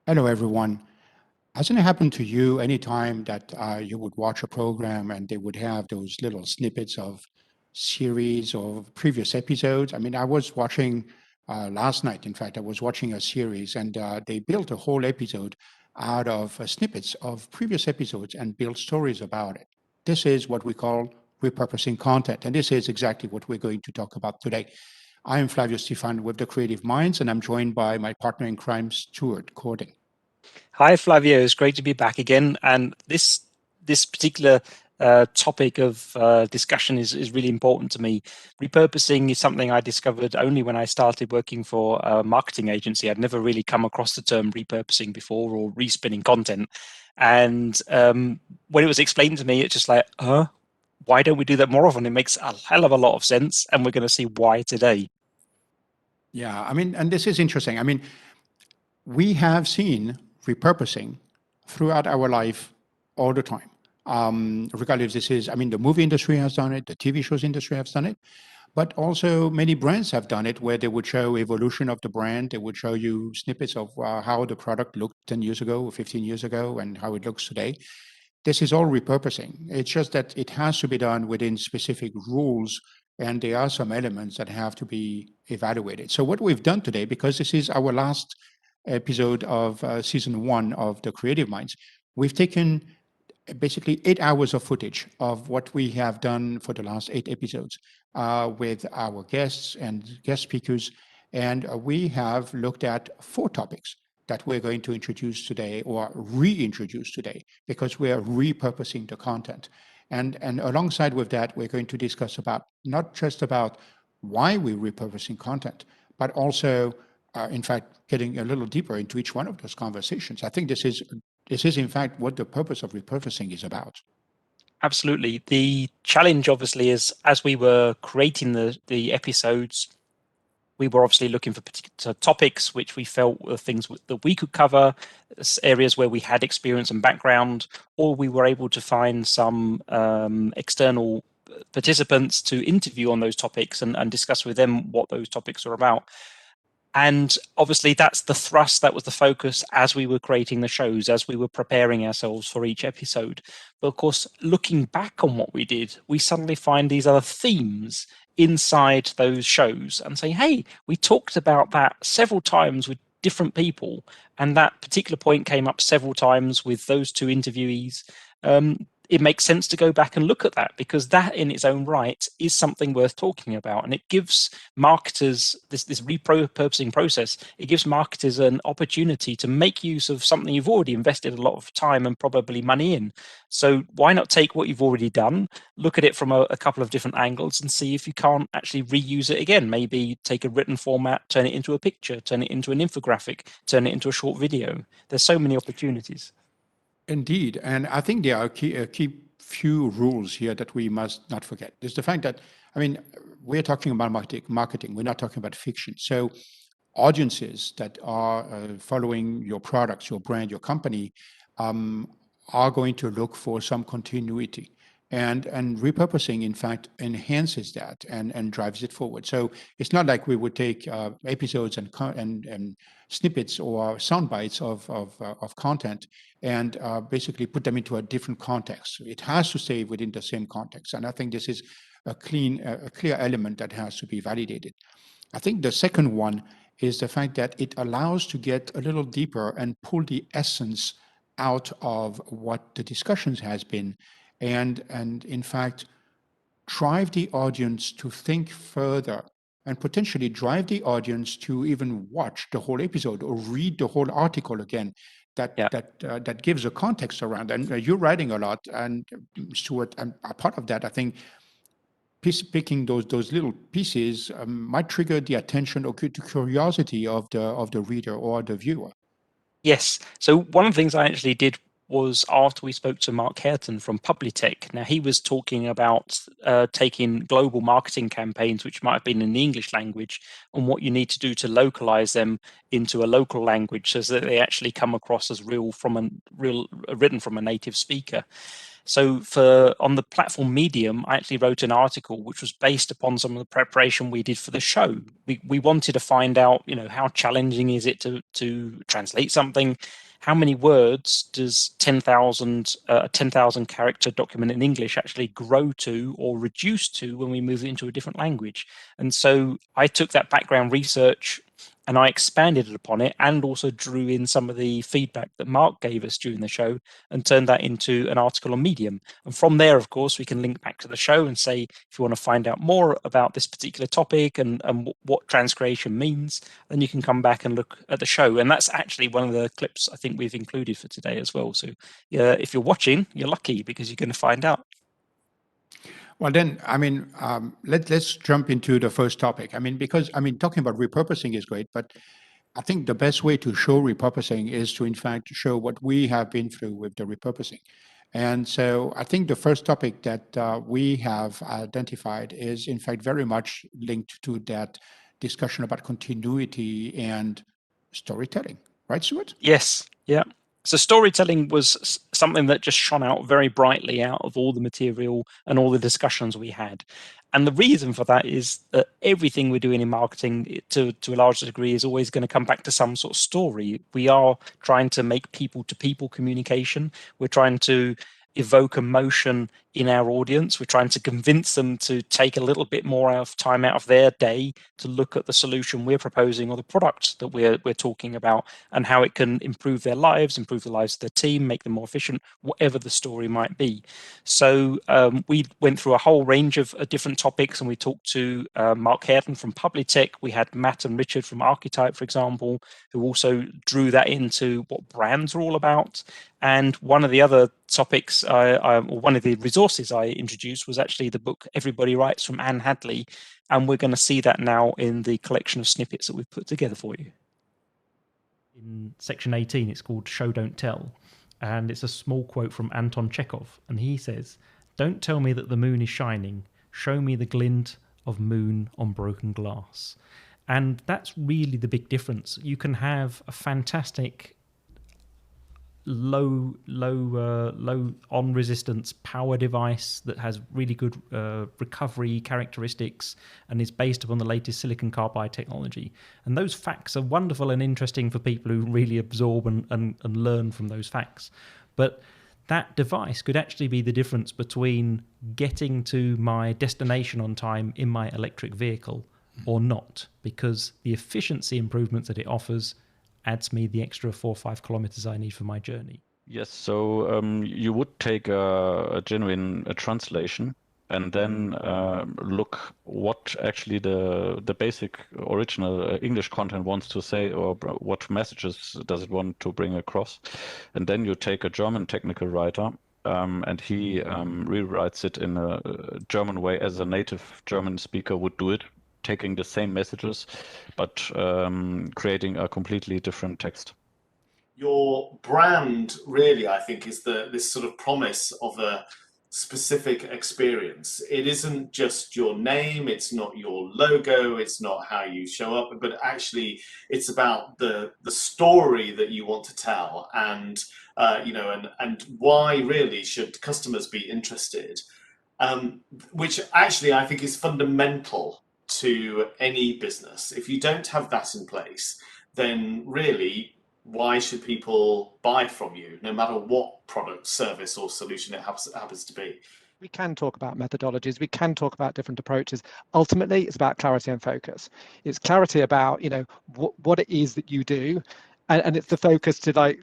Hello, everyone. Hasn't it happened to you anytime that you would watch a program and they would have those little snippets of series or previous episodes? I mean, I was watching last night, in fact, I was watching a series and they built a whole episode out of snippets of previous episodes and built stories about it. This is what we call repurposing content. And this is exactly what we're going to talk about today. I am Flavio Stiffan with the Creative Minds, and I'm joined by my partner in crime, Stuart Cording. Hi, Flavio. It's great to be back again. And this particular topic of discussion is really important to me. Repurposing is something I discovered only when I started working for a marketing agency. I'd never really come across the term repurposing before or respinning content. And when it was explained to me, it's just like, why don't we do that more often? It makes a hell of a lot of sense, and we're going to see why today. Yeah, I mean, and this is interesting. I mean, we have seen repurposing throughout our life all the time. Regardless, this is, I mean, the movie industry has done it, the TV shows industry has done it, but also many brands have done it where they would show evolution of the brand. They would show you snippets of how the product looked 10 years ago or 15 years ago and how it looks today. This is all repurposing. It's just that it has to be done within specific rules, and there are some elements that have to be evaluated. So, what we've done today, because this is our last episode of season one of the Creative Minds, we've taken basically 8 hours of footage of what we have done for the last 8 episodes with our guests and guest speakers. And we have looked at four topics that we're going to introduce today or reintroduce today because we're repurposing the content. And alongside with that, we're going to discuss about not just about why we're repurposing content, but also, in fact, getting a little deeper into each one of those conversations. I think this is, in fact, what the purpose of repurposing is about. Absolutely. The challenge, obviously, is as we were creating the episodes, we were obviously looking for particular topics which we felt were things that we could cover, areas where we had experience and background, or we were able to find some external participants to interview on those topics and discuss with them what those topics are about. And obviously, that's the thrust, that was the focus as we were creating the shows, as we were preparing ourselves for each episode. But of course, looking back on what we did, we suddenly find these other themes inside those shows and say, hey, we talked about that several times with different people. And that particular point came up several times with those two interviewees. It makes sense to go back and look at that because that in its own right is something worth talking about. And it gives marketers this repurposing process. It gives marketers an opportunity to make use of something you've already invested a lot of time and probably money in. So why not take what you've already done, look at it from a couple of different angles and see if you can't actually reuse it again? Maybe take a written format, turn it into a picture, turn it into an infographic, turn it into a short video. There's so many opportunities. Indeed. And I think there are key few rules here that we must not forget. There's the fact that, I mean, we're talking about marketing. We're not talking about fiction. So audiences that are following your products, your brand, your company, um, are going to look for some continuity. And repurposing, in fact, enhances that and drives it forward. So it's not like we would take episodes and snippets or sound bites of content and basically put them into a different context. It has to stay within the same context. And I think this is a clear element that has to be validated. I think the second one is the fact that it allows to get a little deeper and pull the essence out of what the discussions has been and in fact drive the audience to think further and potentially drive the audience to even watch the whole episode or read the whole article again Yeah. that gives a context around. And you're writing a lot, and Stuart, and a part of that, I think, picking those little pieces might trigger the attention or curiosity of the reader or the viewer. Yes. So one of the things I actually did was after we spoke to Mark Hareton from Publitech. Now he was talking about taking global marketing campaigns, which might have been in the English language, and what you need to do to localize them into a local language so that they actually come across as real written from a native speaker. So on the platform Medium, I actually wrote an article which was based upon some of the preparation we did for the show. We wanted to find out, how challenging is it to translate something? How many words does 10,000 character document in English actually grow to or reduce to when we move it into a different language? And so I took that background research and I expanded upon it, and also drew in some of the feedback that Mark gave us during the show and turned that into an article on Medium. And from there, of course, we can link back to the show and say, if you want to find out more about this particular topic and what transcreation means, then you can come back and look at the show. And that's actually one of the clips I think we've included for today as well. So if you're watching, you're lucky because you're going to find out. Well, then, let's jump into the first topic. Because talking about repurposing is great, but I think the best way to show repurposing is to, in fact, show what we have been through with the repurposing. And so I think the first topic that we have identified is, in fact, very much linked to that discussion about continuity and storytelling. Right, Stuart? Yes. Yeah. So storytelling was something that just shone out very brightly out of all the material and all the discussions we had. And the reason for that is that everything we're doing in marketing to a large degree is always going to come back to some sort of story. We are trying to make people-to-people communication. We're trying to evoke emotion in our audience. We're trying to convince them to take a little bit more time out of their day to look at the solution we're proposing or the product that we're talking about, and how it can improve their lives, improve the lives of their team, make them more efficient, whatever the story might be. So we went through a whole range of different topics, and we talked to Mark Hareton from Publitech. We had Matt and Richard from Archetype, for example, who also drew that into what brands are all about. And one of the other topics, or one of the resources I introduced, was actually the book Everybody Writes from Anne Hadley. And we're going to see that now in the collection of snippets that we've put together for you. In section 18, it's called Show Don't Tell. And it's a small quote from Anton Chekhov. And he says, "Don't tell me that the moon is shining. Show me the glint of moon on broken glass." And that's really the big difference. You can have a fantastic low on resistance power device that has really good recovery characteristics and is based upon the latest silicon carbide technology. And those facts are wonderful and interesting for people who really absorb and learn from those facts. But that device could actually be the difference between getting to my destination on time in my electric vehicle or not, because the efficiency improvements that it offers adds me the extra 4 or 5 kilometers I need for my journey. Yes, so you would take a genuine translation and then look what actually the basic original English content wants to say, or what messages does it want to bring across. And then you take a German technical writer and he rewrites it in a German way as a native German speaker would do it, taking the same messages, but creating a completely different text. Your brand really, I think, is this sort of promise of a specific experience. It isn't just your name, it's not your logo, it's not how you show up, but actually it's about the story that you want to tell, and and why really should customers be interested, which actually I think is fundamental to any business. If you don't have that in place, then really, why should people buy from you, no matter what product, service, or solution it happens to be? We can talk about methodologies, we can talk about different approaches. Ultimately, it's about clarity and focus. It's clarity about, what it is that you do, and it's the focus to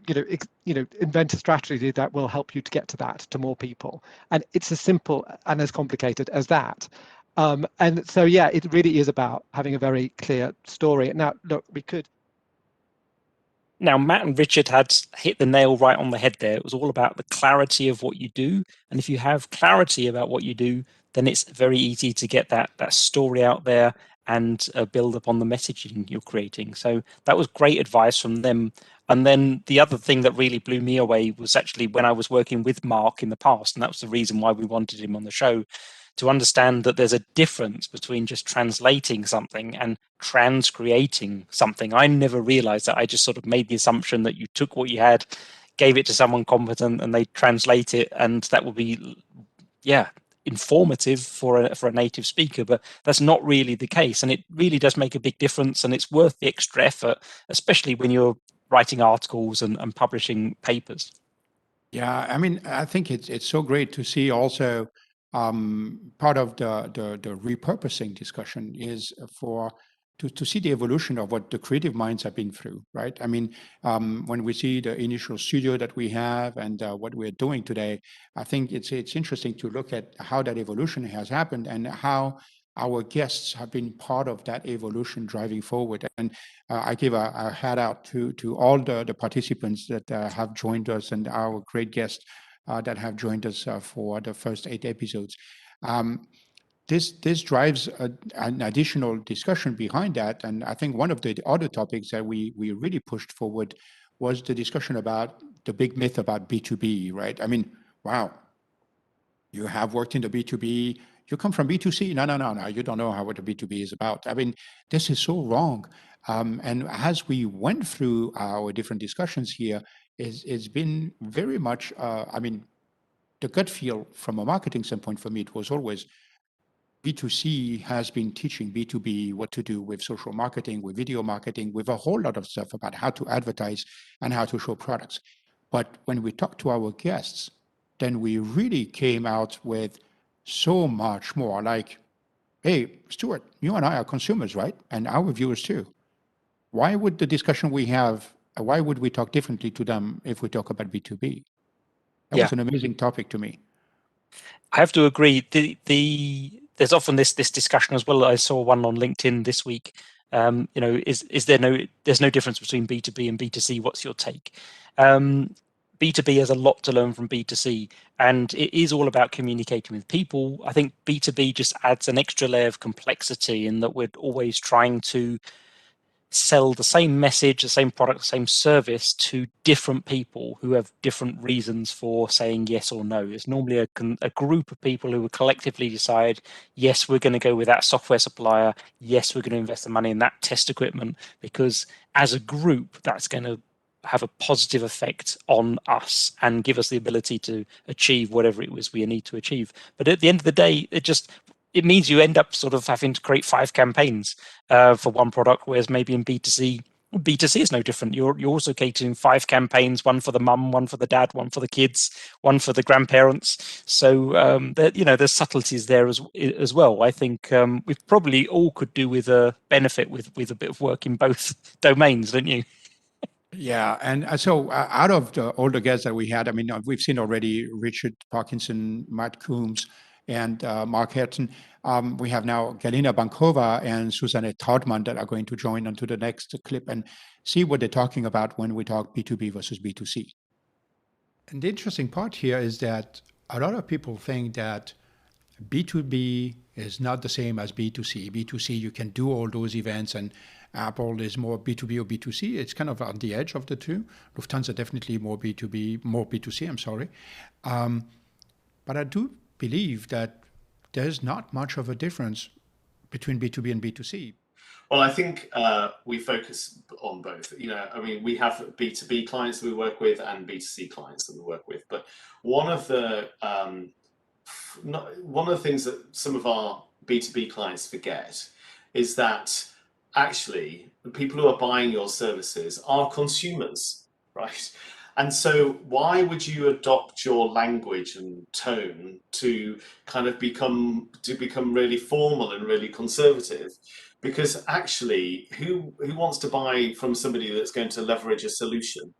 invent a strategy that will help you to get to that, to more people. And it's as simple and as complicated as that. And so, yeah, it really is about having a very clear story. Now, look, Now, Matt and Richard had hit the nail right on the head there. It was all about the clarity of what you do. And if you have clarity about what you do, then it's very easy to get that story out there and build upon the messaging you're creating. So that was great advice from them. And then the other thing that really blew me away was actually when I was working with Mark in the past, and that was the reason why we wanted him on the show, to understand that there's a difference between just translating something and transcreating something. I never realized that. I just sort of made the assumption that you took what you had, gave it to someone competent and they translate it, and that would be, informative for a native speaker. But that's not really the case, and it really does make a big difference, and it's worth the extra effort, especially when you're writing articles and publishing papers. Yeah, I mean, I think it's so great to see also part of the repurposing discussion is to see the evolution of what the creative minds have been through, right? I mean, when we see the initial studio that we have and what we're doing today, I think it's interesting to look at how that evolution has happened and how our guests have been part of that evolution driving forward. And I give a hat out to all the participants that have joined us and our great guests that have joined us for the first 8 episodes. This drives an additional discussion behind that. And I think one of the other topics that we really pushed forward was the discussion about the big myth about B2B, right? I mean, wow, you have worked in the B2B, you come from B2C. No, you don't know what the B2B is about. I mean, this is so wrong. And as we went through our different discussions here, it's been very much, I mean, the gut feel from a marketing standpoint for me, it was always B2C has been teaching B2B what to do with social marketing, with video marketing, with a whole lot of stuff about how to advertise and how to show products. But when we talked to our guests, then we really came out with so much more like, hey, Stuart, you and I are consumers, right? And our viewers too. Why would the discussion we have, why would we talk differently to them if we talk about B2B? That was an amazing topic to me. I have to agree. There's often this discussion as well. I saw one on LinkedIn this week. There's no difference between B2B and B2C. What's your take? B2B has a lot to learn from B2C, and it is all about communicating with people. I think B2B just adds an extra layer of complexity in that we're always trying to sell the same message, the same product, the same service to different people who have different reasons for saying yes or no. It's normally a group of people who will collectively decide, yes, we're going to go with that software supplier. Yes, we're going to invest the money in that test equipment, because as a group, that's going to have a positive effect on us and give us the ability to achieve whatever it was we need to achieve. But at the end of the day, it means you end up sort of having to create 5 campaigns for one product, whereas maybe in B2C is no different. You're also catering 5 campaigns, one for the mum, one for the dad, one for the kids, one for the grandparents. So there's subtleties there as well. I think we probably all could do with a benefit with a bit of work in both domains, don't you? Yeah, and so out of all the guests that we had, I mean, we've seen already Richard Parkinson, Matt Coombs, and Mark Herton. We have now Galina Bankova and Susanne Tautmann that are going to join onto the next clip and see what they're talking about when we talk B2B versus B2C. And the interesting part here is that a lot of people think that B2B is not the same as B2C. B2C, you can do all those events, and Apple is more B2B or B2C. It's kind of on the edge of the two. Lufthansa definitely more B2B, more B2C, I'm sorry. But I do believe that there's not much of a difference between B2B and B2C. Well, I think we focus on both. I mean, we have B2B clients that we work with and B2C clients that we work with. But one of the things that some of our B2B clients forget is that actually the people who are buying your services are consumers, right? And so why would you adopt your language and tone to kind of become really formal and really conservative? Because actually, who wants to buy from somebody that's going to leverage a solution?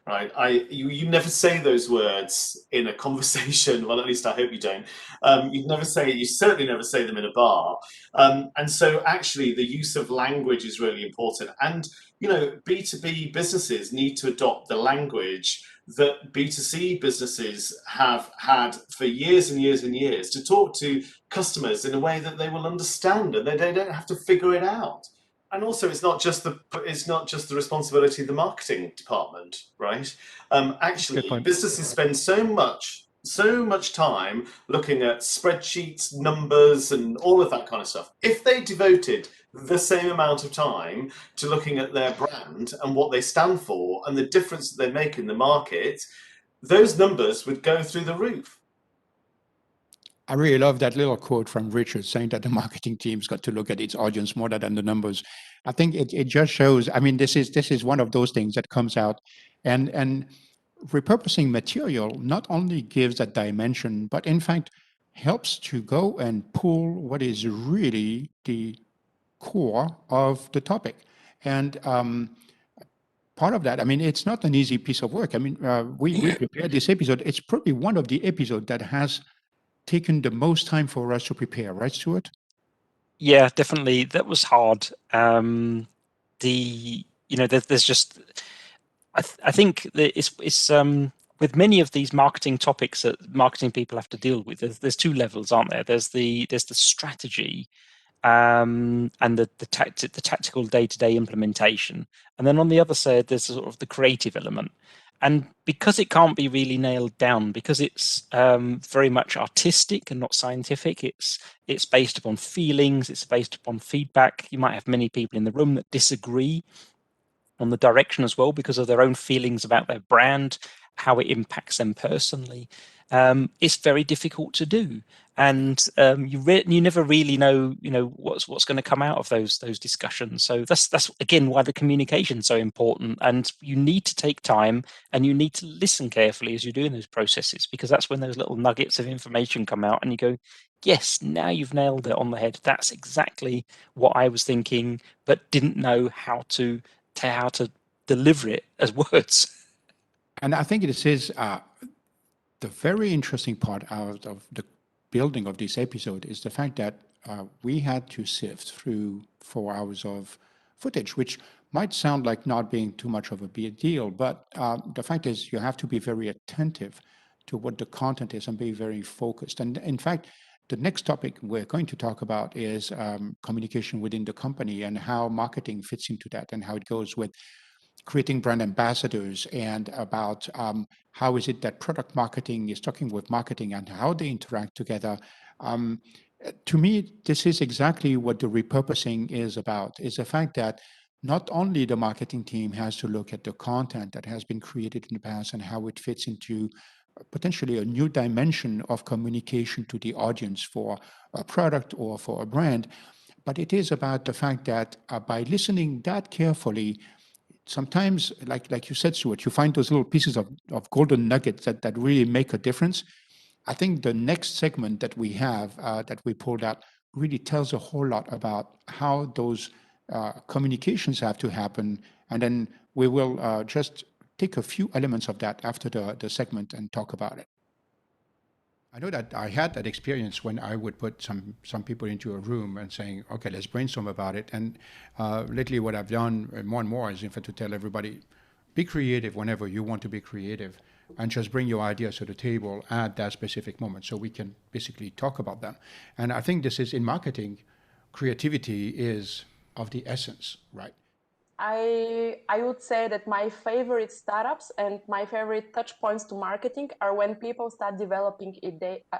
Right, you never say those words in a conversation. Well, at least I hope you don't. You certainly never say them in a bar. And so, actually, the use of language is really important. And B2B businesses need to adopt the language that B2C businesses have had for years and years and years to talk to customers in a way that they will understand and they don't have to figure it out. And also, it's not just the responsibility of the marketing department, right? Actually, businesses spend so much time looking at spreadsheets, numbers, and all of that kind of stuff. If they devoted the same amount of time to looking at their brand and what they stand for and the difference that they make in the market, those numbers would go through the roof. I really love that little quote from Richard saying that the marketing team's got to look at its audience more than the numbers. I think it just shows, I mean, this is one of those things that comes out, and repurposing material not only gives that dimension, but in fact helps to go and pull what is really the core of the topic. And part of that, I mean, it's not an easy piece of work. I mean, we prepared this episode. It's probably one of the episodes that has taken the most time for us to prepare, right, Stuart? Yeah, definitely. That was hard. There's just, I think that it's with many of these marketing topics that marketing people have to deal with. There's two levels, aren't there? There's the strategy, and the tactical day-to-day implementation, and then on the other side there's sort of the creative element. And because it can't be really nailed down, because it's very much artistic and not scientific, it's based upon feelings, it's based upon feedback. You might have many people in the room that disagree on the direction as well because of their own feelings about their brand, how it impacts them personally. It's very difficult to do, and you never really know, what's going to come out of those discussions. So that's again why the communication is so important, and you need to take time and you need to listen carefully as you're doing those processes, because that's when those little nuggets of information come out and you go, yes, now you've nailed it on the head. That's exactly what I was thinking, but didn't know how to deliver it as words. And I think this is the very interesting part out of the building of this episode is the fact that we had to sift through 4 hours of footage, which might sound like not being too much of a big deal, but the fact is you have to be very attentive to what the content is and be very focused. And in fact, the next topic we're going to talk about is communication within the company and how marketing fits into that and how it goes with creating brand ambassadors and about how is it that product marketing is talking with marketing and how they interact together. To me, this is exactly what the repurposing is about, is the fact that not only the marketing team has to look at the content that has been created in the past and how it fits into potentially a new dimension of communication to the audience for a product or for a brand, but it is about the fact that by listening that carefully, sometimes, like you said, Stuart, you find those little pieces of golden nuggets that really make a difference. I think the next segment that we have that we pulled out really tells a whole lot about how those communications have to happen. And then we will just take a few elements of that after the segment and talk about it. I know that I had that experience when I would put some people into a room and saying, okay, let's brainstorm about it. And lately what I've done more and more is in fact to tell everybody, be creative whenever you want to be creative and just bring your ideas to the table at that specific moment so we can basically talk about them. And I think this is in marketing, creativity is of the essence, right? I would say that my favorite startups and my favorite touch points to marketing are when people start developing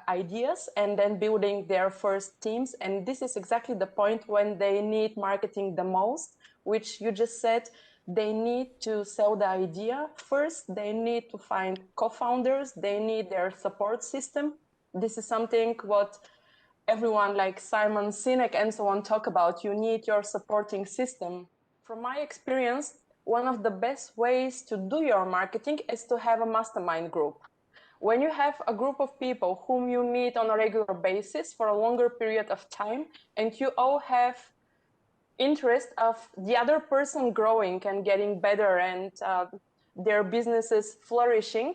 ideas and then building their first teams. And this is exactly the point when they need marketing the most, which you just said. They need to sell the idea first. They need to find co-founders. They need their support system. This is something what everyone like Simon Sinek and so on talk about. You need your supporting system. From my experience, one of the best ways to do your marketing is to have a mastermind group. When you have a group of people whom you meet on a regular basis for a longer period of time, and you all have interest of the other person growing and getting better and their businesses flourishing,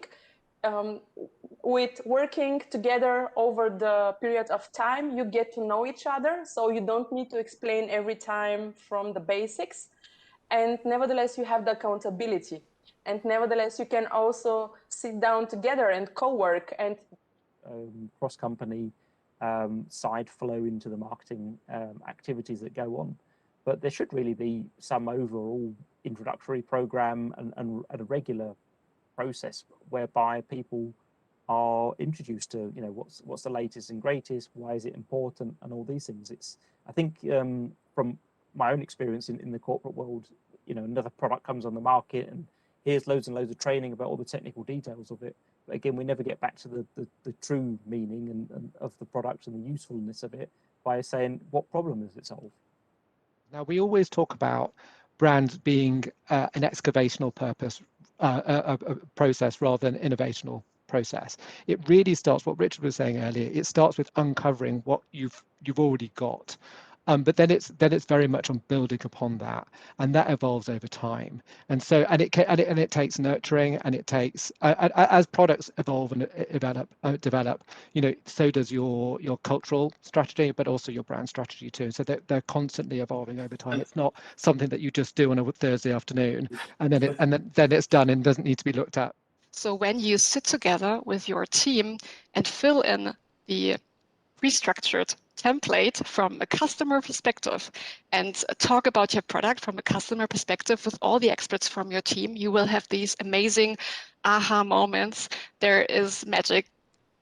with working together over the period of time, you get to know each other, so you don't need to explain every time from the basics. And nevertheless, you have the accountability. And nevertheless, you can also sit down together and co-work and cross-company side flow into the marketing activities that go on. But there should really be some overall introductory program and a regular process whereby people are introduced to, what's the latest and greatest, why is it important, and all these things. I think from my own experience in the corporate world, another product comes on the market and here's loads and loads of training about all the technical details of it. But again, we never get back to the true meaning and of the product and the usefulness of it by saying, what problem does it solve? Now, we always talk about brand being an excavational purpose, a process rather than innovational process. It really starts, what Richard was saying earlier, it starts with uncovering what you've already got. But then it's very much on building upon that, and that evolves over time. And so it takes nurturing, and it takes as products evolve and develop, so does your cultural strategy, but also your brand strategy too. So they're constantly evolving over time. It's not something that you just do on a Thursday afternoon, and then it's done and doesn't need to be looked at. So when you sit together with your team and fill in the restructured template from a customer perspective and talk about your product from a customer perspective with all the experts from your team, you will have these amazing aha moments. There is magic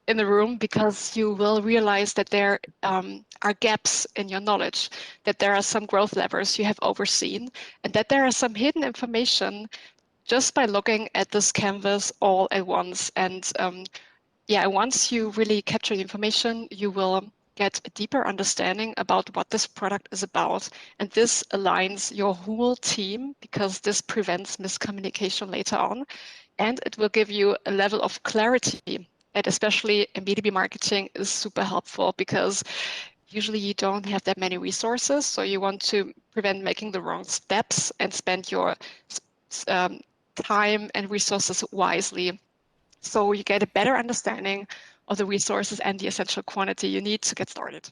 in the room because you will realize that there are gaps in your knowledge, that there are some growth levers you have overseen, and that there are some hidden information just by looking at this canvas all at once. And once you really capture the information, you will get a deeper understanding about what this product is about. And this aligns your whole team because this prevents miscommunication later on. And it will give you a level of clarity. And especially in B2B marketing is super helpful because usually you don't have that many resources. So you want to prevent making the wrong steps and spend your time and resources wisely. So you get a better understanding of the resources and the essential quantity you need to get started.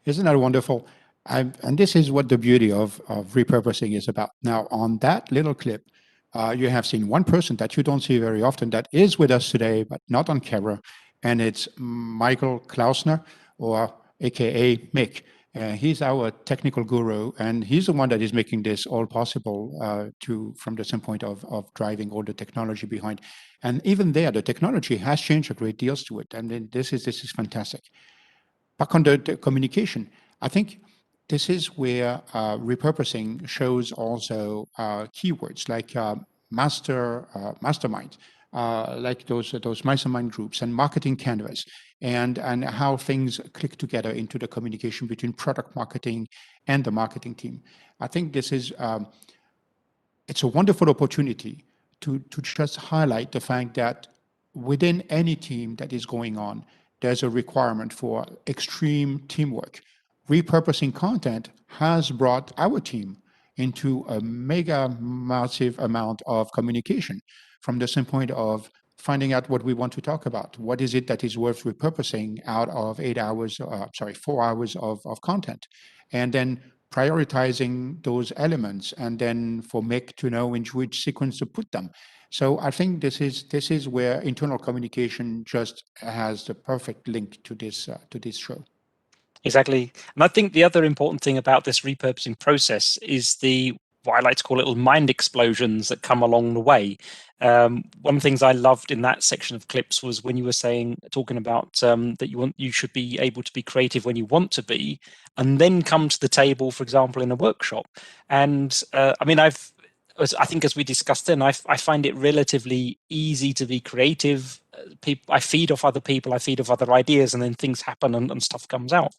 Isn't that wonderful? And this is what the beauty of repurposing is about. Now, on that little clip, you have seen one person that you don't see very often that is with us today, but not on camera. And it's Michael Klausner, or AKA Mick. He's our technical guru, and he's the one that is making this all possible from the standpoint of driving all the technology behind. And even there, the technology has changed a great deal, Stuart. And then this is fantastic. Back on the communication, I think this is where repurposing shows also keywords like mastermind, like those mastermind groups and marketing canvas, and how things click together into the communication between product marketing and the marketing team. I think this is it's a wonderful opportunity to just highlight the fact that within any team that is going on, there's a requirement for extreme teamwork. Repurposing content has brought our team into a mega massive amount of communication from the standpoint of finding out what we want to talk about. What is it that is worth repurposing out of 4 hours of content? And then prioritizing those elements, and then for Mick to know in which sequence to put them. So I think this is where internal communication just has the perfect link to this show. Exactly. And I think the other important thing about this repurposing process is what I like to call little mind explosions that come along the way. One of the things I loved in that section of clips was when you were talking about that you should be able to be creative when you want to be, and then come to the table, for example, in a workshop. And I think as we discussed then, I find it relatively easy to be creative. I feed off other people, I feed off other ideas, and then things happen and stuff comes out.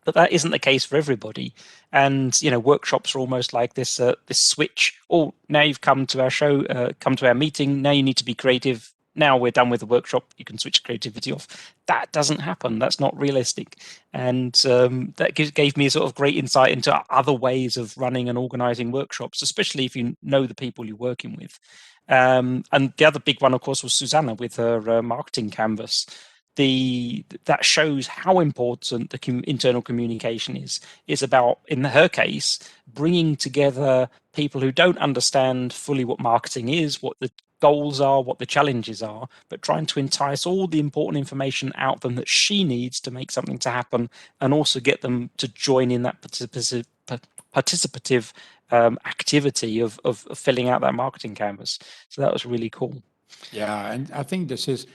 But that isn't the case for everybody. And workshops are almost like this switch. Oh, now you've come to our show, come to our meeting. Now you need to be creative. Now we're done with the workshop. You can switch creativity off. That doesn't happen. That's not realistic. And that gave me a sort of great insight into other ways of running and organizing workshops, especially if you know the people you're working with. And the other big one, of course, was Susanna with her marketing canvas. That shows how important the internal communication is. It's about, in her case, bringing together people who don't understand fully what marketing is, what the goals are, what the challenges are, but trying to entice all the important information out of them that she needs to make something to happen, and also get them to join in that participative activity of filling out that marketing canvas. So that was really cool. Yeah, and I think this is,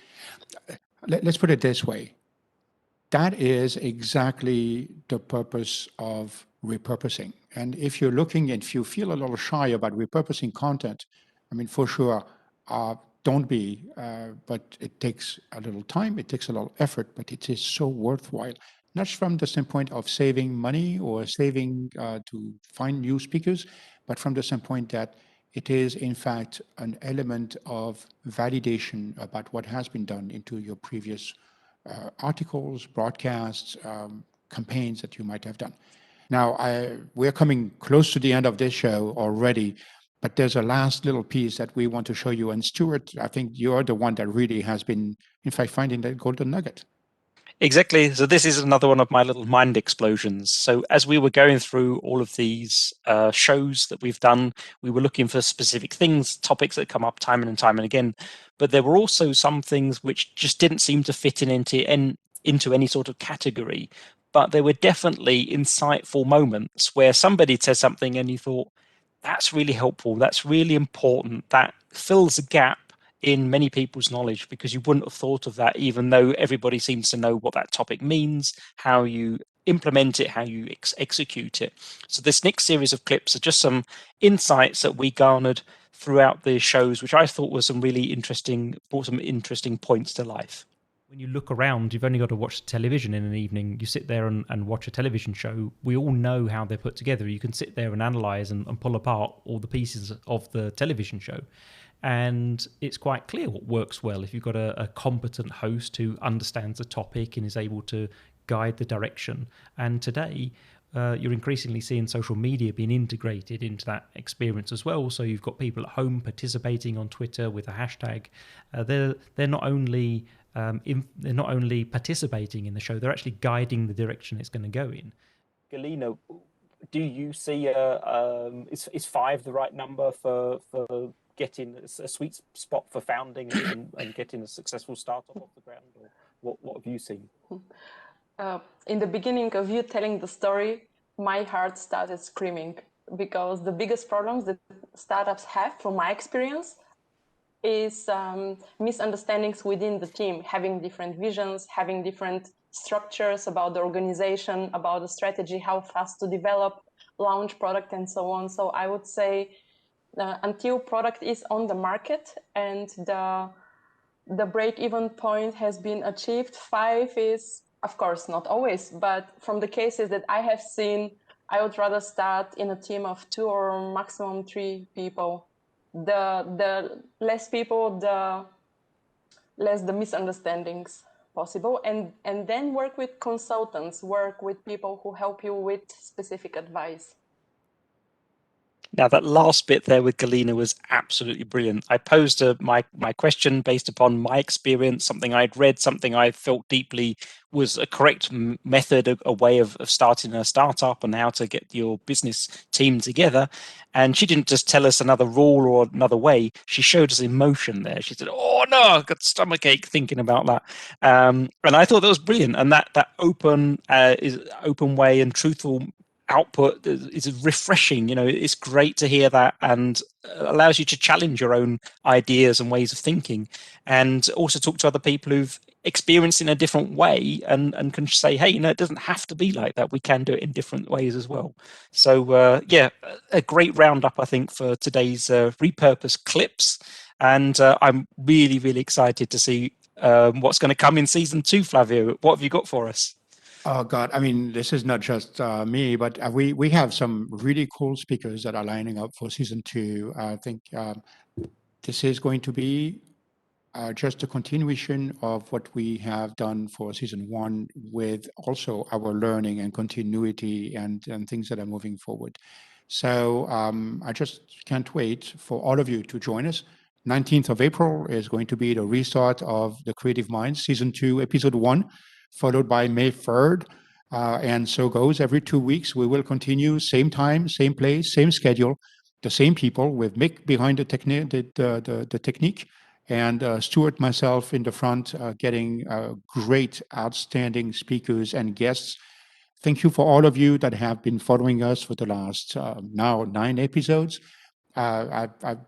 let's put it this way. that is exactly the purpose of repurposing. And if you're looking and if you feel a little shy about repurposing content, I mean, for sure, don't be, but it takes a little time, it takes a little effort, but it is so worthwhile. Not from the standpoint of saving money or saving to find new speakers, but from the standpoint that it is, in fact, an element of validation about what has been done into your previous articles, broadcasts, campaigns that you might have done. Now, we're coming close to the end of this show already, but there's a last little piece that we want to show you. And Stuart, I think you're the one that really has been, in fact, finding that golden nugget. Exactly. So this is another one of my little mind explosions. So as we were going through all of these shows that we've done, we were looking for specific things, topics that come up time and time and again. But there were also some things which just didn't seem to fit into any sort of category. But there were definitely insightful moments where somebody said something and you thought, that's really helpful, that's really important, that fills a gap in many people's knowledge, because you wouldn't have thought of that, even though everybody seems to know what that topic means, how you implement it, how you execute it. So this next series of clips are just some insights that we garnered throughout the shows, which I thought were some really interesting, brought some interesting points to life. When you look around, you've only got to watch television in an evening. You sit there and watch a television show. We all know how they're put together. You can sit there and analyze and pull apart all the pieces of the television show. And it's quite clear what works well. If you've got a competent host who understands the topic and is able to guide the direction. And today, you're increasingly seeing social media being integrated into that experience as well. So you've got people at home participating on Twitter with a hashtag. They're not only participating in the show, they're actually guiding the direction it's going to go in. Galina, do you see is 5 the right number for getting a sweet spot for founding and getting a successful startup off the ground? Or what have you seen? In the beginning of you telling the story, my heart started screaming, because the biggest problems that startups have, from my experience, is misunderstandings within the team, having different visions, having different structures about the organization, about the strategy, how fast to develop, launch product, and so on. So I would say until product is on the market and the break-even point has been achieved, 5 is, of course, not always, but from the cases that I have seen, I would rather start in a team of 2 or maximum 3 people. The less people, the less the misunderstandings possible, and then work with consultants, work with people who help you with specific advice. Now, that last bit there with Galina was absolutely brilliant. I posed my question based upon my experience, something I'd read, something I felt deeply was a correct method, a way of starting a startup and how to get your business team together. And she didn't just tell us another rule or another way. She showed us emotion there. She said, "Oh no, I've got stomachache thinking about that." And I thought that was brilliant. And that open way and truthful output is refreshing. It's great to hear that, and allows you to challenge your own ideas and ways of thinking, and also talk to other people who've experienced in a different way and can say, hey, it doesn't have to be like that. We can do it in different ways as well. So yeah, a great roundup, I think, for today's repurposed clips. And I'm really, really excited to see what's going to come in season 2. Flavio, what have you got for us? Oh God! I mean, this is not just me, but we have some really cool speakers that are lining up for season 2. I think this is going to be just a continuation of what we have done for season 1, with also our learning and continuity and things that are moving forward. So I just can't wait for all of you to join us. 19th of April is going to be the restart of the Creative Minds season 2, episode 1. Followed by May 3rd. And so goes every 2 weeks. We will continue, same time, same place, same schedule, the same people, with Mick behind the technique, and Stuart, myself in the front, getting great, outstanding speakers and guests. Thank you for all of you that have been following us for the last now 9 episodes.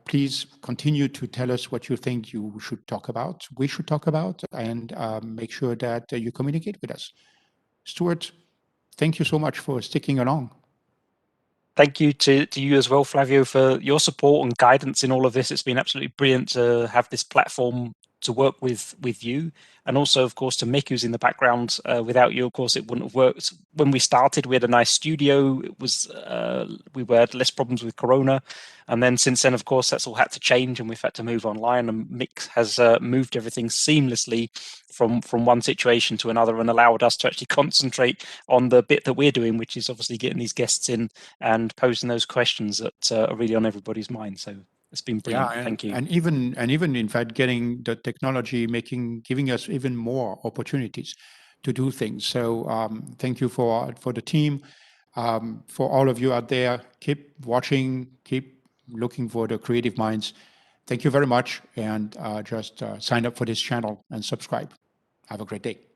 please continue to tell us what you think you should talk about, we should talk about, and make sure that you communicate with us. Stuart, thank you so much for sticking along. Thank you to you as well, Flavio, for your support and guidance in all of this. It's been absolutely brilliant to have this platform to work with you, and also, of course, to Mick, who's in the background. Without you, of course, it wouldn't have worked. When we started, we had a nice studio. It was we had less problems with Corona, and then since then, of course, that's all had to change, and we've had to move online. And Mick has moved everything seamlessly from one situation to another, and allowed us to actually concentrate on the bit that we're doing, which is obviously getting these guests in and posing those questions that are really on everybody's mind. So it's been brilliant. Thank you. And even in fact, getting the technology, giving us even more opportunities to do things. So thank you for the team, for all of you out there. Keep watching, keep looking for the creative minds. Thank you very much, and just sign up for this channel and subscribe. Have a great day.